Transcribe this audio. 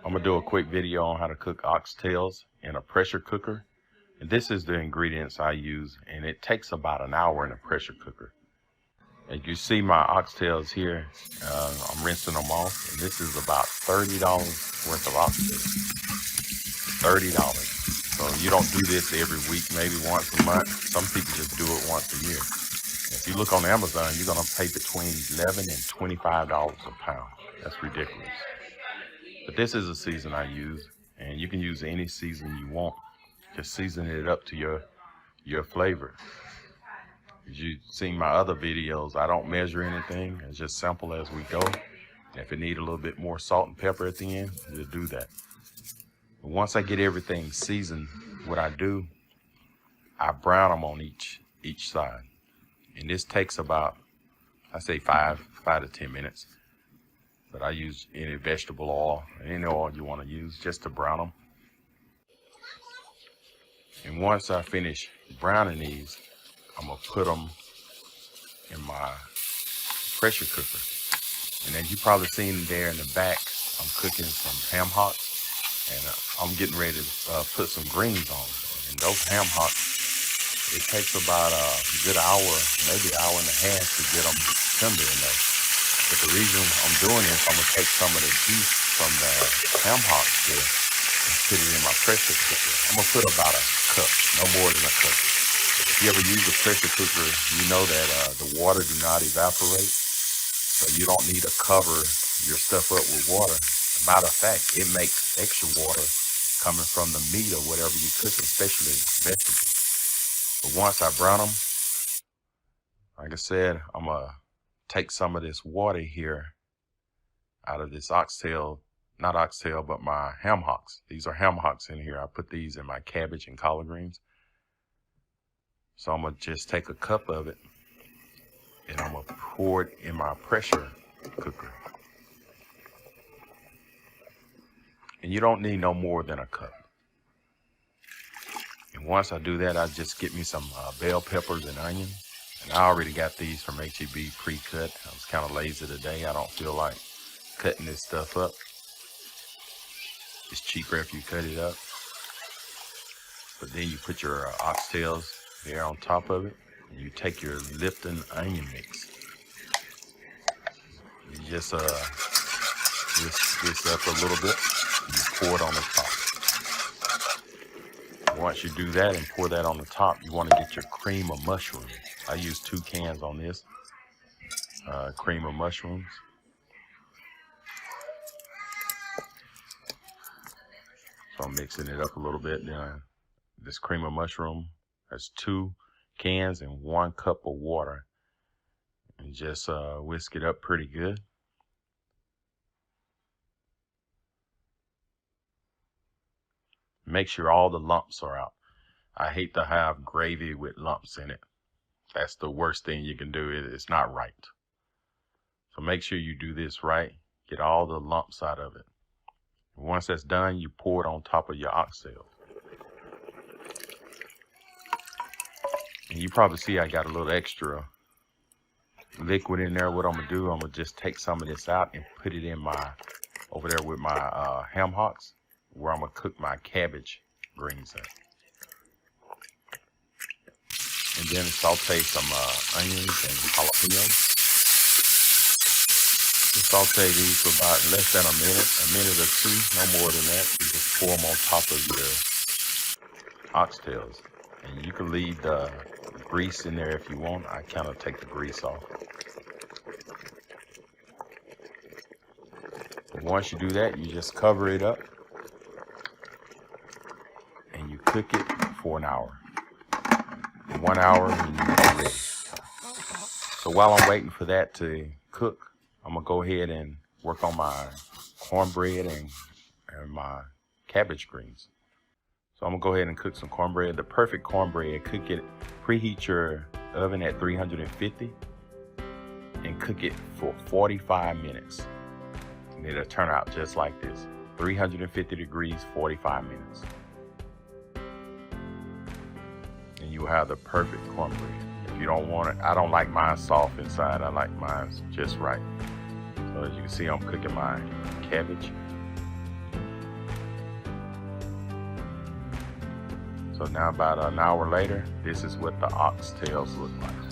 I'm gonna do a quick video on how to cook oxtails in a pressure cooker. And this is the ingredients I use, and it takes about an hour in a pressure cooker. As you see my oxtails here, I'm rinsing them off, and this is about $30 worth of oxtails. $30. So you don't do this every week, maybe once a month. Some people just do it once a year. If you look on Amazon, you're gonna pay between $11 and $25 a pound. That's ridiculous. But this is a season I use, and you can use any season you want. Just season it up to your flavor. As you've seen my other videos, I don't measure anything. It's just simple as we go. And if it need a little bit more salt and pepper at the end, we'll do that. But once I get everything seasoned, what I do, I brown them on each side. And this takes about, I say 5 to 10 minutes. But I use any vegetable oil, any oil you want to use, just to brown them. And once I finish browning these, I'm gonna put them in my pressure cooker. And as you probably seen there in the back, I'm cooking some ham hocks, and I'm getting ready to put some greens on. And those ham hocks, it takes about a good hour, maybe an hour and a half to get them tender in there. But the reason I'm doing this, I'm gonna take some of the juice from the ham hocks here and put it in my pressure cooker. I'm gonna put about a cup, no more than a cup. If you ever use a pressure cooker, you know that the water do not evaporate. So you don't need to cover your stuff up with water. Matter of fact, it makes extra water coming from the meat or whatever you're cooking, especially vegetables. But once I brown them, like I said, I'm gonna take some of this water here out of this oxtail, not oxtail, but my ham hocks. These are ham hocks in here. I put these in my cabbage and collard greens. So I'm gonna just take a cup of it and I'm gonna pour it in my pressure cooker. And you don't need no more than a cup. And once I do that, I just get me some bell peppers and onion. And I already got these from H-E-B pre-cut. I was kind of lazy today. I don't feel like cutting this stuff up. It's cheaper if you cut it up. But then you put your oxtails there on top of it. And you take your Lipton onion mix. You just whisk this up a little bit. And you pour it on the top. Once you do that and pour that on the top, you want to get your cream of mushrooms. I use 2 cans on this cream of mushrooms. So I'm mixing it up a little bit. This cream of mushroom has 2 cans and 1 cup of water. And just whisk it up pretty good. Make sure all the lumps are out. I hate to have gravy with lumps in it. That's the worst thing you can do. It's not right. So make sure you do this right. Get all the lumps out of it. Once that's done, you pour it on top of your oxtail. And you probably see I got a little extra liquid in there. What I'm gonna do, I'm gonna just take some of this out and put it in over there with my ham hocks, where I'm gonna cook my cabbage greens at. And then saute some onions and jalapenos. Just saute these for about less than a minute or 2, no more than that. You just pour them on top of your oxtails. And you can leave the grease in there if you want. I kind of take the grease off. But once you do that, you just cover it up. And you cook it for an hour. 1 hour and you're ready. So while I'm waiting for that to cook, I'm gonna go ahead and work on my cornbread and my cabbage greens. So I'm gonna go ahead and cook some cornbread. The perfect cornbread, cook it, preheat your oven at 350 and cook it for 45 minutes. And it'll turn out just like this. 350 degrees, 45 minutes. And you have the perfect cornbread. If you don't want it, I don't like mine soft inside. I like mine just right. So as you can see, I'm cooking my cabbage. So now about an hour later, this is what the oxtails look like.